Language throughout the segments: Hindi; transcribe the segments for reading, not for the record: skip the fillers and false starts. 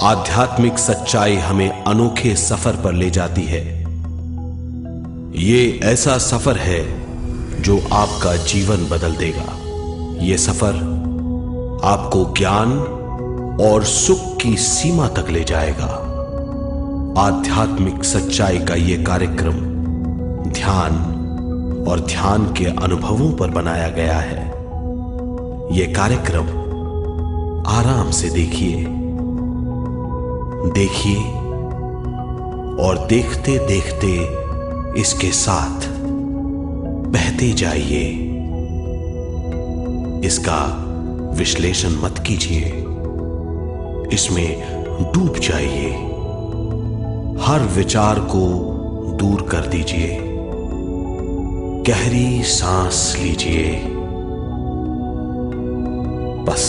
आध्यात्मिक सच्चाई हमें अनोखे सफर पर ले जाती है। ये ऐसा सफर है जो आपका जीवन बदल देगा। ये सफर आपको ज्ञान और सुख की सीमा तक ले जाएगा। आध्यात्मिक सच्चाई का यह कार्यक्रम ध्यान और ध्यान के अनुभवों पर बनाया गया है। यह कार्यक्रम आराम से देखिए और देखते देखते इसके साथ बहते जाइए। इसका विश्लेषण मत कीजिए, इसमें डूब जाइए। हर विचार को दूर कर दीजिए। गहरी सांस लीजिए। बस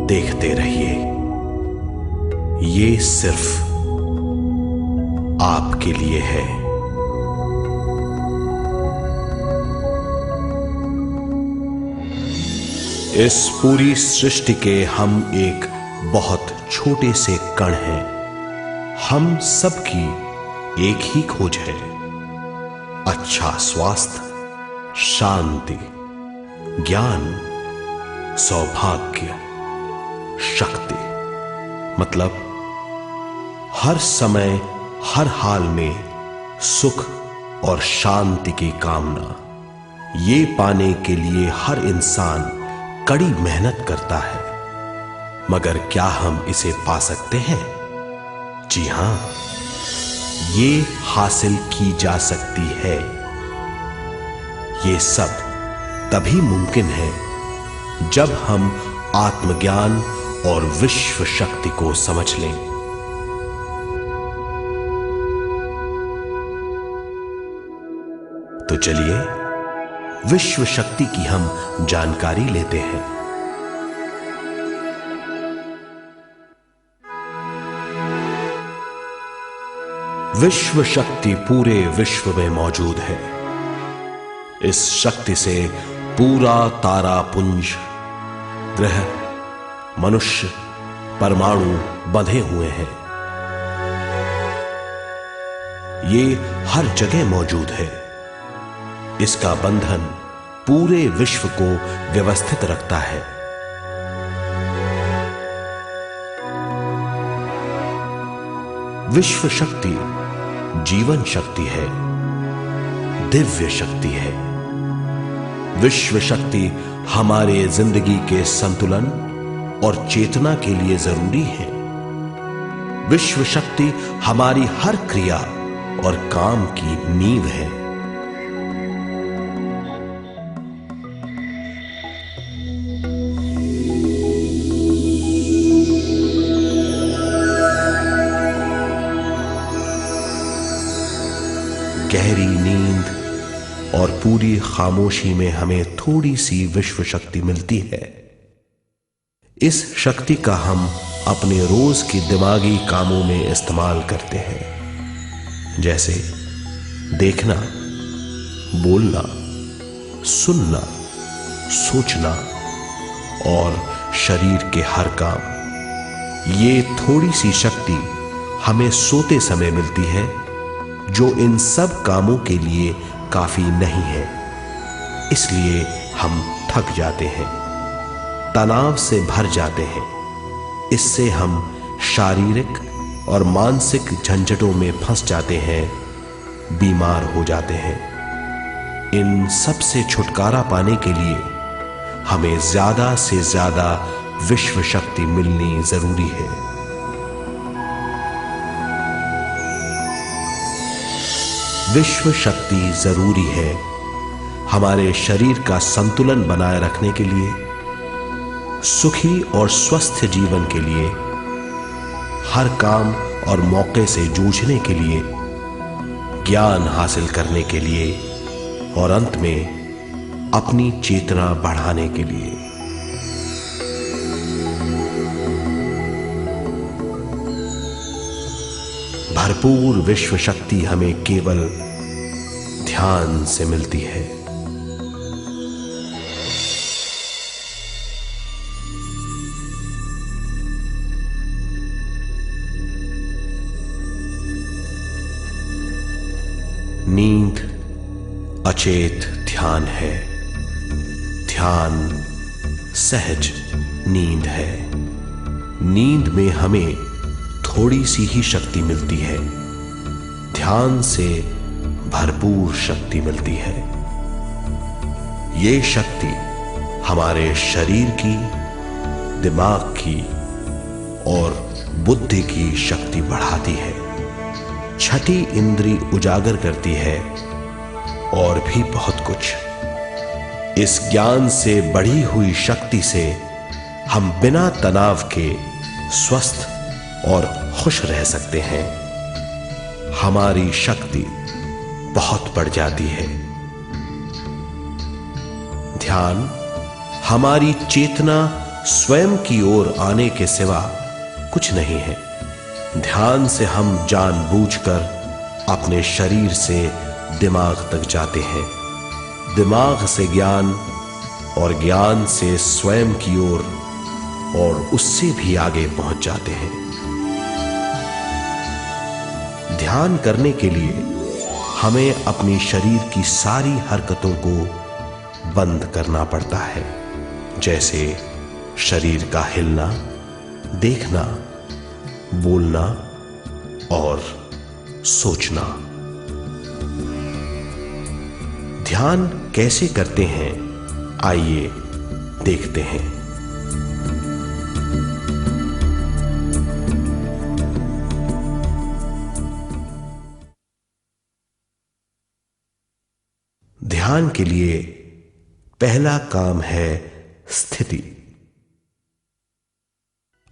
देखते रहिए। ये सिर्फ आपके लिए है। इस पूरी सृष्टि के हम एक बहुत छोटे से कण हैं। हम सबकी एक ही खोज है, अच्छा स्वास्थ्य, शांति, ज्ञान, सौभाग्य, शक्ति। मतलब हर समय हर हाल में सुख और शांति की कामना। ये पाने के लिए हर इंसान कड़ी मेहनत करता है, मगर क्या हम इसे पा सकते हैं? जी हां, ये हासिल की जा सकती है। ये सब तभी मुमकिन है जब हम आत्मज्ञान और विश्व शक्ति को समझ लें। तो चलिए विश्व शक्ति की हम जानकारी लेते हैं। विश्व शक्ति पूरे विश्व में मौजूद है। इस शक्ति से पूरा तारापुंज, ग्रह, मनुष्य, परमाणु बंधे हुए हैं। ये हर जगह मौजूद है। इसका बंधन पूरे विश्व को व्यवस्थित रखता है। विश्व शक्ति जीवन शक्ति है, दिव्य शक्ति है। विश्व शक्ति हमारे जिंदगी के संतुलन और चेतना के लिए जरूरी है। विश्व शक्ति हमारी हर क्रिया और काम की नींव है। गहरी नींद और पूरी खामोशी में हमें थोड़ी सी विश्व शक्ति मिलती है। इस शक्ति का हम अपने रोज की दिमागी कामों में इस्तेमाल करते हैं, जैसे देखना, बोलना, सुनना, सोचना और शरीर के हर काम। ये थोड़ी सी शक्ति हमें सोते समय मिलती है, जो इन सब कामों के लिए काफी नहीं है। इसलिए हम थक जाते हैं, तनाव से भर जाते हैं। इससे हम शारीरिक और मानसिक झंझटों में फंस जाते हैं, बीमार हो जाते हैं। इन सब से छुटकारा पाने के लिए हमें ज्यादा से ज्यादा विश्व शक्ति मिलनी जरूरी है। विश्व शक्ति जरूरी है हमारे शरीर का संतुलन बनाए रखने के लिए, सुखी और स्वस्थ जीवन के लिए, हर काम और मौके से जूझने के लिए, ज्ञान हासिल करने के लिए और अंत में अपनी चेतना बढ़ाने के लिए। भरपूर विश्व शक्ति हमें केवल ध्यान से मिलती है। अचेत ध्यान है। ध्यान सहज नींद है। नींद में हमें थोड़ी सी ही शक्ति मिलती है, ध्यान से भरपूर शक्ति मिलती है। ये शक्ति हमारे शरीर की, दिमाग की और बुद्धि की शक्ति बढ़ाती है। छठी इंद्री उजागर करती है और भी बहुत कुछ। इस ज्ञान से बढ़ी हुई शक्ति से हम बिना तनाव के स्वस्थ और खुश रह सकते हैं। हमारी शक्ति बहुत बढ़ जाती है। ध्यान हमारी चेतना स्वयं की ओर आने के सिवा कुछ नहीं है। ध्यान से हम जानबूझकर अपने शरीर से दिमाग तक जाते हैं, दिमाग से ज्ञान और ज्ञान से स्वयं की ओर और उससे भी आगे पहुंच जाते हैं। ध्यान करने के लिए हमें अपनी शरीर की सारी हरकतों को बंद करना पड़ता है, जैसे शरीर का हिलना, देखना, बोलना और सोचना। ध्यान कैसे करते हैं, आइए देखते हैं। ध्यान के लिए पहला काम है स्थिति।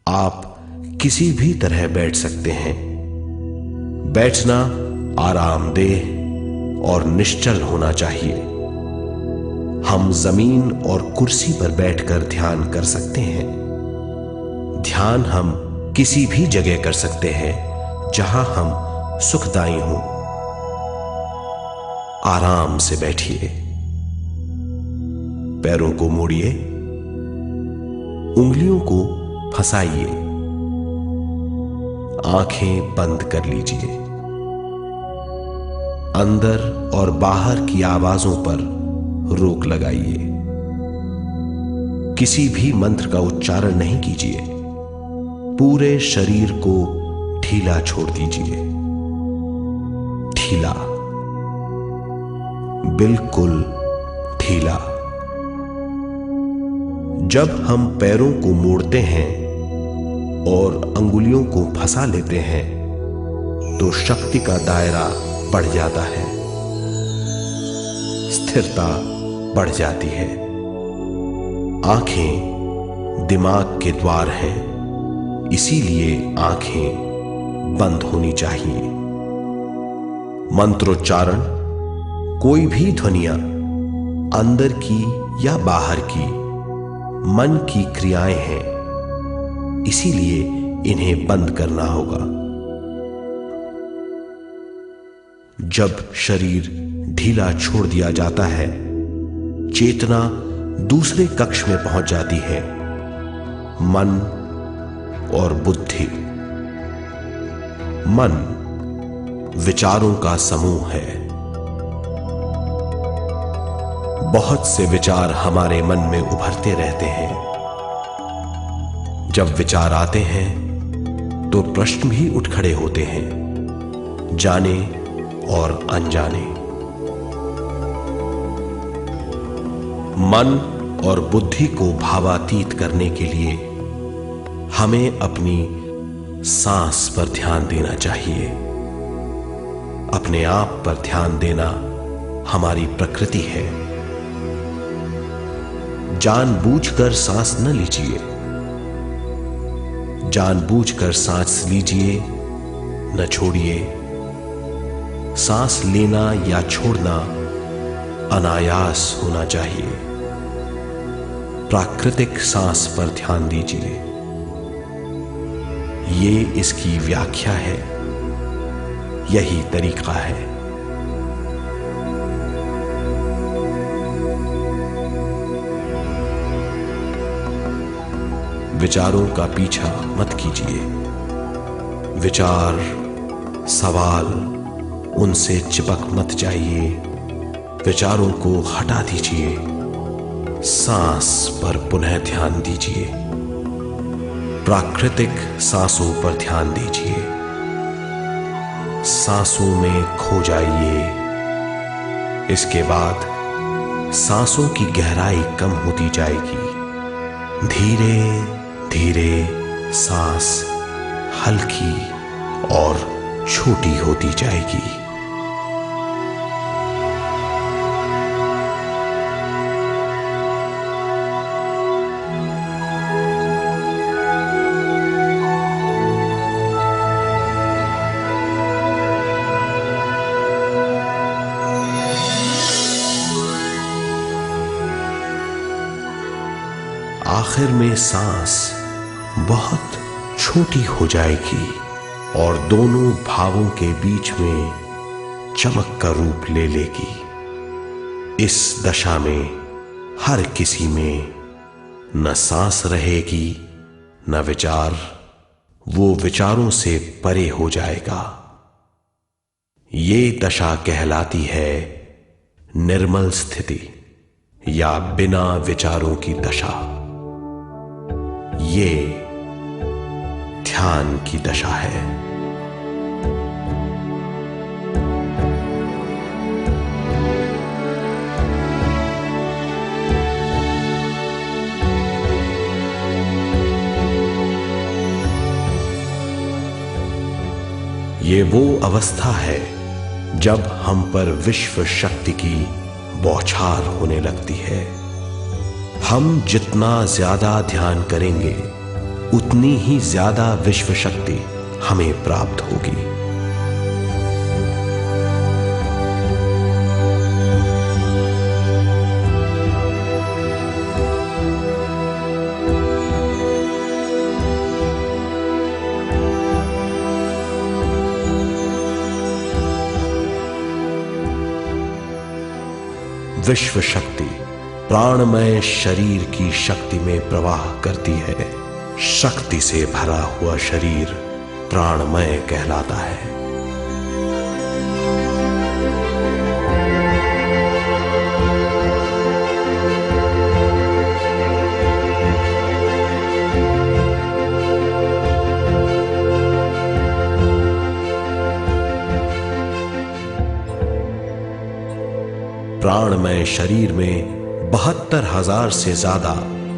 आप किसी भी तरह बैठ सकते हैं। बैठना आरामदेह और निश्चल होना चाहिए। हम जमीन और कुर्सी पर बैठकर ध्यान कर सकते हैं। ध्यान हम किसी भी जगह कर सकते हैं जहां हम सुखदायी हों। आराम से बैठिए, पैरों को मोड़िए, उंगलियों को फंसाइए, आंखें बंद कर लीजिए। अंदर और बाहर की आवाजों पर रोक लगाइए। किसी भी मंत्र का उच्चारण नहीं कीजिए। पूरे शरीर को ढीला छोड़ दीजिए। ढीला, बिल्कुल ढीला। जब हम पैरों को मोड़ते हैं और अंगुलियों को फंसा लेते हैं तो शक्ति का दायरा बढ़ जाता है, स्थिरता बढ़ जाती है। आंखें दिमाग के द्वार हैं, इसीलिए आंखें बंद होनी चाहिए। मंत्रोच्चारण, कोई भी ध्वनियां अंदर की या बाहर की मन की क्रियाएं हैं, इसीलिए इन्हें बंद करना होगा। जब शरीर ढीला छोड़ दिया जाता है, चेतना दूसरे कक्ष में पहुंच जाती है। मन और बुद्धि। मन विचारों का समूह है। बहुत से विचार हमारे मन में उभरते रहते हैं। जब विचार आते हैं तो प्रश्न भी उठ खड़े होते हैं, जाने और अनजाने। मन और बुद्धि को भावातीत करने के लिए हमें अपनी सांस पर ध्यान देना चाहिए। अपने आप पर ध्यान देना हमारी प्रकृति है। जानबूझकर सांस न लीजिए। जानबूझकर सांस लीजिए, न छोड़िए। सांस लेना या छोड़ना अनायास होना चाहिए। प्राकृतिक सांस पर ध्यान दीजिए। ये इसकी व्याख्या है, यही तरीका है। विचारों का पीछा मत कीजिए। विचार, सवाल, उनसे चिपक मत जाइए। विचारों को हटा दीजिए। सांस पर पुनः ध्यान दीजिए। प्राकृतिक सांसों पर ध्यान दीजिए। सांसों में खो जाइए। इसके बाद सांसों की गहराई कम होती जाएगी। धीरे धीरे सांस हल्की और छोटी होती जाएगी। आखिर में सांस बहुत छोटी हो जाएगी और दोनों भावों के बीच में चमक का रूप ले लेगी। इस दशा में हर किसी में न सांस रहेगी न विचार। वो विचारों से परे हो जाएगा। ये दशा कहलाती है निर्मल स्थिति या बिना विचारों की दशा। ये ध्यान की दशा है। ये वो अवस्था है जब हम पर विश्व शक्ति की बौछार होने लगती है। हम जितना ज्यादा ध्यान करेंगे उतनी ही ज्यादा विश्व शक्ति हमें प्राप्त होगी। विश्व शक्ति प्राणमय शरीर की शक्ति में प्रवाह करती है। शक्ति से भरा हुआ शरीर प्राणमय कहलाता है। प्राणमय शरीर में 72,000 से ज्यादा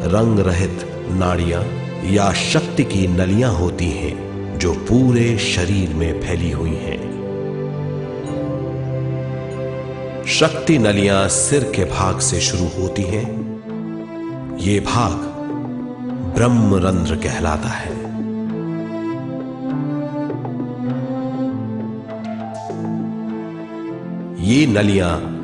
रंग रहित नाड़ियां या शक्ति की नलियां होती हैं जो पूरे शरीर में फैली हुई हैं। शक्ति नलियां सिर के भाग से शुरू होती हैं। ये भाग ब्रह्मरंध्र कहलाता है। ये नलियां